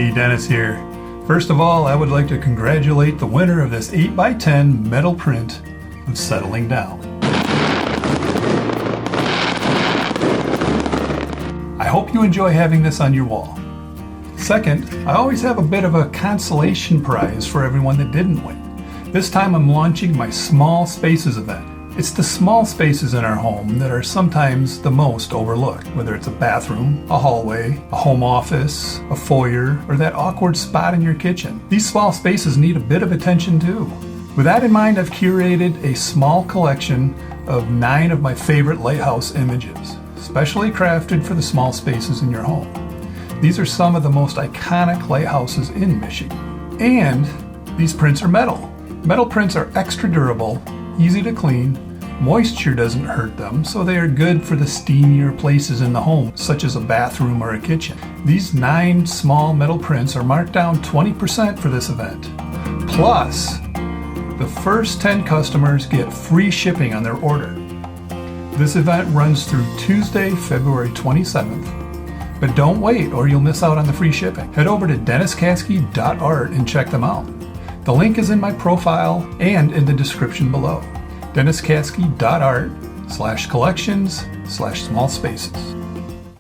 Hey, Dennis here. First of all, I would like to congratulate the winner of this 8x10 metal print of Settling Down. I hope you enjoy having this on your wall. Second, I always have a bit of a consolation prize for everyone that didn't win. This time I'm launching my Small Spaces event. It's the small spaces in our home that are sometimes the most overlooked, whether it's a bathroom, a hallway, a home office, a foyer, or that awkward spot in your kitchen. These small spaces need a bit of attention too. With that in mind, I've curated a small collection of 9 of my favorite lighthouse images, specially crafted for the small spaces in your home. These are some of the most iconic lighthouses in Michigan. And these prints are metal. Metal prints are extra durable, easy to clean, moisture doesn't hurt them, so they are good for the steamier places in the home, such as a bathroom or a kitchen. These 9 small metal prints are marked down 20% for this event. Plus, the first 10 customers get free shipping on their order. This event runs through Tuesday, February 27th, but don't wait or you'll miss out on the free shipping. Head over to denniscaskey.art and check them out. The link is in my profile and in the description below. denniscaskey.art/collections/small spaces.